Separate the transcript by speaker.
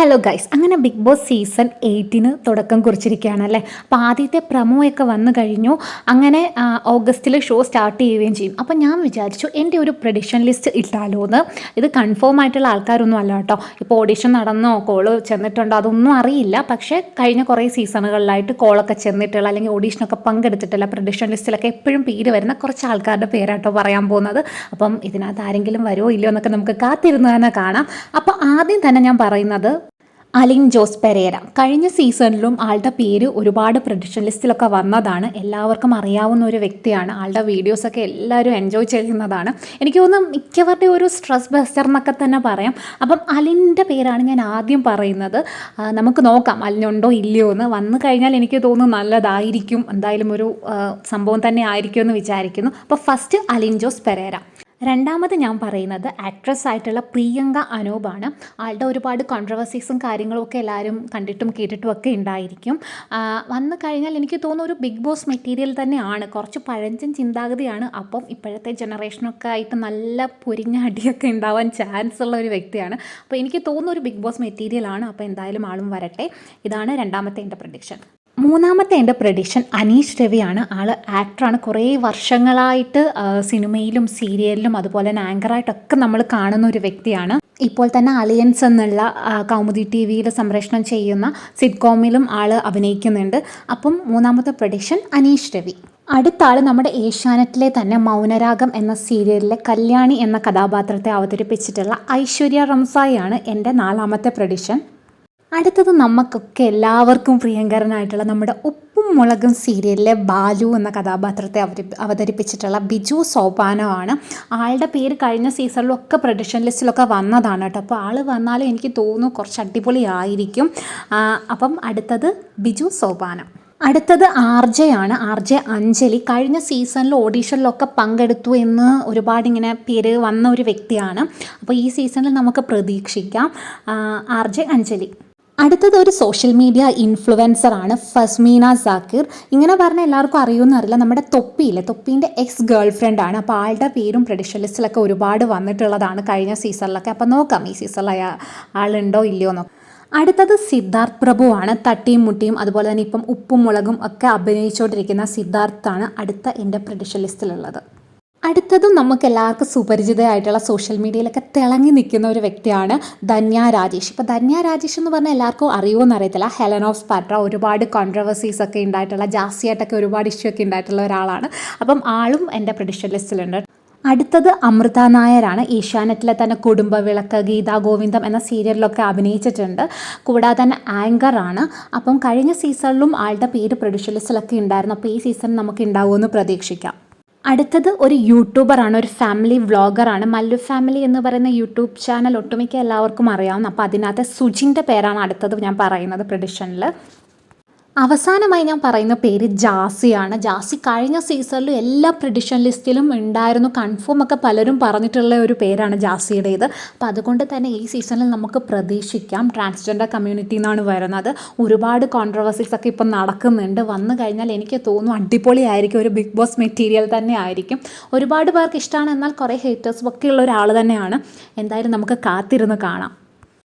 Speaker 1: Hello guys, അങ്ങനെ big boss season 8 തുടക്കം കുറിച്ചിരിക്കുകയാണ് അല്ലേ. അപ്പോൾ ആദ്യത്തെ പ്രമോയൊക്കെ വന്നു കഴിഞ്ഞു. അങ്ങനെ ഓഗസ്റ്റിൽ ഷോ സ്റ്റാർട്ട് ചെയ്യുകയും ചെയ്യും. അപ്പോൾ ഞാൻ വിചാരിച്ചു എൻ്റെ ഒരു പ്രഡിക്ഷൻ ലിസ്റ്റ് ഇട്ടാലോ എന്ന്. ഇത് കൺഫേം ആയിട്ടുള്ള ആൾക്കാരൊന്നും അല്ല കേട്ടോ. ഇപ്പോൾ ഓഡിഷൻ നടന്നോ കോള് ചെന്നിട്ടുണ്ടോ അതൊന്നും അറിയില്ല. പക്ഷേ കഴിഞ്ഞ കുറേ സീസണുകളിലായിട്ട് കോളൊക്കെ ചെന്നിട്ടുള്ള അല്ലെങ്കിൽ ഓഡീഷനൊക്കെ പങ്കെടുത്തിട്ടുള്ള പ്രഡിക്ഷൻ ലിസ്റ്റിലൊക്കെ എപ്പോഴും പേര് വരുന്ന കുറച്ച് ആൾക്കാരുടെ പേരാട്ടോ പറയാൻ പോകുന്നത്. അപ്പം ഇതിനകത്ത് ആരെങ്കിലും വരുമോ ഇല്ലയോ എന്നൊക്കെ നമുക്ക് കാത്തിരുന്ന് തന്നെ കാണാം. അപ്പോൾ ആദ്യം തന്നെ ഞാൻ പറയുന്നത് അലിൻ ജോസ് പെരേര. കഴിഞ്ഞ സീസണിലും ആളുടെ പേര് ഒരുപാട് പ്രഡിക്ഷൻ ലിസ്റ്റിലൊക്കെ വന്നതാണ്. എല്ലാവർക്കും അറിയാവുന്ന ഒരു വ്യക്തിയാണ്. ആളുടെ വീഡിയോസൊക്കെ എല്ലാവരും എൻജോയ് ചെയ്യുന്നതാണ്. എനിക്ക് തോന്നുന്നു മിക്കവരുടെ ഒരു സ്ട്രെസ് ബസ്റ്റർ എന്നൊക്കെ തന്നെ പറയാം. അപ്പം അലിൻ്റെ പേരാണ് ഞാൻ ആദ്യം പറയുന്നത്. നമുക്ക് നോക്കാം അലിനുണ്ടോ ഇല്ലയോ എന്ന്. വന്നു കഴിഞ്ഞാൽ എനിക്ക് തോന്നുന്നു നല്ലതായിരിക്കും, എന്തായാലും ഒരു സംഭവം തന്നെ ആയിരിക്കും എന്ന് വിചാരിക്കുന്നു. അപ്പോൾ ഫസ്റ്റ് അലിൻ ജോസ് പെരേര. രണ്ടാമത് ഞാൻ പറയുന്നത് ആക്ട്രസ് ആയിട്ടുള്ള പ്രിയങ്ക അനൂപാണ്. ആളുടെ ഒരുപാട് കോൺട്രവേഴ്സീസും കാര്യങ്ങളും ഒക്കെ എല്ലാവരും കണ്ടിട്ടും കേട്ടിട്ടും ഒക്കെ ഉണ്ടായിരിക്കും. വന്നു കഴിഞ്ഞാൽ എനിക്ക് തോന്നുന്നു ഒരു ബിഗ് ബോസ് മെറ്റീരിയൽ തന്നെയാണ്. കുറച്ച് പഴഞ്ചൻ ചിന്താഗതിയാണ്. അപ്പം ഇപ്പോഴത്തെ ജനറേഷനൊക്കെ ആയിട്ട് നല്ല പൊരിഞ്ഞ അടിയൊക്കെ ഉണ്ടാവാൻ ചാൻസ് ഉള്ള ഒരു വ്യക്തിയാണ്. അപ്പോൾ എനിക്ക് തോന്നുന്നു ഒരു ബിഗ് ബോസ് മെറ്റീരിയലാണ്. അപ്പോൾ എന്തായാലും ആളും വരട്ടെ. ഇതാണ് രണ്ടാമത്തെ എൻ്റെ പ്രഡിക്ഷൻ. മൂന്നാമത്തെ എൻ്റെ പ്രഡിക്ഷൻ അനീഷ് രവിയാണ്. ആൾ ആക്ടറാണ്. കുറേ വർഷങ്ങളായിട്ട് സിനിമയിലും സീരിയലിലും അതുപോലെ തന്നെ ആങ്കറായിട്ടൊക്കെ നമ്മൾ കാണുന്ന ഒരു വ്യക്തിയാണ്. ഇപ്പോൾ തന്നെ അലിയൻസ് എന്നുള്ള കൗമുദി TV-യിൽ സംപ്രേഷണം ചെയ്യുന്ന സിറ്റ്കോമിലും ആൾ അഭിനയിക്കുന്നുണ്ട്. അപ്പം മൂന്നാമത്തെ പ്രഡിക്ഷൻ അനീഷ് രവി. അടുത്ത ആൾ നമ്മുടെ ഏഷ്യാനെറ്റിലെ തന്നെ മൗനരാഗം എന്ന സീരിയലിലെ കല്യാണി എന്ന കഥാപാത്രത്തെ അവതരിപ്പിച്ചിട്ടുള്ള ഐശ്വര്യ റംസായാണ് എൻ്റെ നാലാമത്തെ പ്രഡിക്ഷൻ. അടുത്തത് നമുക്കൊക്കെ എല്ലാവർക്കും പ്രിയങ്കരനായിട്ടുള്ള നമ്മുടെ ഉപ്പും മുളകും സീരിയലിലെ ബാലു എന്ന കഥാപാത്രത്തെ അവതരിപ്പിച്ചിട്ടുള്ള ബിജു സോപാനമാണ്. ആളുടെ പേര് കഴിഞ്ഞ സീസണിലൊക്കെ പ്രഡിക്ഷൻ ലിസ്റ്റിലൊക്കെ വന്നതാണ് കേട്ടോ. അപ്പോൾ ആൾ വന്നാലും എനിക്ക് തോന്നുന്നു കുറച്ച് അടിപൊളിയായിരിക്കും. അപ്പം അടുത്തത് ബിജു സോപാനം. അടുത്തത് ആർജയാണ്. ആർജെ അഞ്ജലി. കഴിഞ്ഞ സീസണിൽ ഓഡീഷനിലൊക്കെ പങ്കെടുത്തു എന്ന് ഒരുപാട് ഇങ്ങനെ പേര് വന്ന ഒരു വ്യക്തിയാണ്. അപ്പോൾ ഈ സീസണിൽ നമുക്ക് പ്രതീക്ഷിക്കാം ആർജെ അഞ്ജലി. അടുത്തത് ഒരു സോഷ്യൽ മീഡിയ ഇൻഫ്ലുവൻസറാണ് ഫസ്മീന സാക്കിർ. ഇങ്ങനെ പറഞ്ഞാൽ എല്ലാവർക്കും അറിയുമെന്ന് അറിയില്ല, നമ്മുടെ തൊപ്പീൻ്റെ എക്സ് ഗേൾ ഫ്രണ്ടാണ്. അപ്പോൾ ആളുടെ പേരും പ്രഡിക്ഷൻ ലിസ്റ്റിലൊക്കെ ഒരുപാട് വന്നിട്ടുള്ളതാണ് കഴിഞ്ഞ സീസണിലൊക്കെ. അപ്പോൾ നോക്കാം ഈ സീസണിൽ ആളുണ്ടോ ഇല്ലയോ എന്നോ. അടുത്തത് സിദ്ധാർത്ഥ് പ്രഭുവാണ്. തട്ടിയും മുട്ടിയും അതുപോലെ തന്നെ ഇപ്പം ഉപ്പും മുളകും ഒക്കെ അഭിനയിച്ചുകൊണ്ടിരിക്കുന്ന സിദ്ധാർത്ഥാണ് അടുത്ത എൻ്റെ പ്രഡിക്ഷൻ ലിസ്റ്റിലുള്ളത്. അടുത്തതും നമുക്ക് എല്ലാവർക്കും സുപരിചിതമായിട്ടുള്ള സോഷ്യൽ മീഡിയയിലൊക്കെ തിളങ്ങി നിൽക്കുന്ന ഒരു വ്യക്തിയാണ് ധന്യ രാജേഷ്. ഇപ്പോൾ ധന്യ രാജേഷ് എന്ന് പറഞ്ഞാൽ എല്ലാവർക്കും അറിയുമെന്ന് അറിയത്തില്ല. ഹെലൻ ഓഫ് സ്പാർട്ട, ഒരുപാട് കോൺട്രവേഴ്സീസ് ഒക്കെ ഉണ്ടായിട്ടുള്ള, ജാസിയായിട്ടൊക്കെ ഒരുപാട് ഇഷ്യൂ ഒക്കെ ഉണ്ടായിട്ടുള്ള ഒരാളാണ്. അപ്പം ആളും എൻ്റെ പ്രഡിക്ഷൻ ലിസ്റ്റിലുണ്ട്. അടുത്തത് അമൃത നായരാണ്. ഏഷ്യാനെറ്റിലെ തന്നെ കുടുംബവിളക്ക്, ഗീതാ ഗോവിന്ദം എന്ന സീരിയലിലൊക്കെ അഭിനയിച്ചിട്ടുണ്ട്. കൂടാതെ തന്നെ ആങ്കറാണ്. അപ്പം കഴിഞ്ഞ സീസണിലും ആളുടെ പേര് പ്രഡിക്ഷൻ ലിസ്റ്റിലൊക്കെ ഉണ്ടായിരുന്നു. അപ്പോൾ ഈ സീസൺ നമുക്ക് ഉണ്ടാവുമെന്ന് പ്രതീക്ഷിക്കാം. അടുത്തത് ഒരു യൂട്യൂബറാണ്, ഒരു ഫാമിലി വ്ളോഗറാണ്. മല്ലു ഫാമിലി എന്ന് പറയുന്ന യൂട്യൂബ് ചാനൽ ഒട്ടുമിക്ക എല്ലാവർക്കും അറിയാവുന്ന. അപ്പോൾ അതിനകത്ത് സുജിൻ്റെ പേരാണ് അടുത്തത് ഞാൻ പറയുന്നത് പ്രഡിക്ഷനിൽ. അവസാനമായി ഞാൻ പറയുന്ന പേര് ജാസിയാണ്. ജാസി കഴിഞ്ഞ സീസണിലും എല്ലാ പ്രഡിക്ഷൻ ലിസ്റ്റിലും ഉണ്ടായിരുന്നു. കൺഫേം ഒക്കെ പലരും പറഞ്ഞിട്ടുള്ള ഒരു പേരാണ് ജാസിയുടേത്. അപ്പോൾ അതുകൊണ്ട് തന്നെ ഈ സീസണിൽ നമുക്ക് പ്രതീക്ഷിക്കാം. ട്രാൻസ്ജെൻഡർ കമ്മ്യൂണിറ്റിയിൽ നിന്നാണ് വരുന്നത്. ഒരുപാട് കോൺട്രവേഴ്സീസ് ഒക്കെ ഇപ്പം നടക്കുന്നുണ്ട്. വന്നു കഴിഞ്ഞാൽ എനിക്ക് തോന്നുന്നു അടിപൊളിയായിരിക്കും. ഒരു ബിഗ് ബോസ് മെറ്റീരിയൽ തന്നെ ആയിരിക്കും. ഒരുപാട് പേർക്ക് ഇഷ്ടമാണ്, എന്നാൽ കുറേ ഹേറ്റേഴ്സും ഒക്കെ ഉള്ള ഒരാൾ തന്നെയാണ്. എന്തായാലും നമുക്ക് കാത്തിരുന്ന് കാണാം.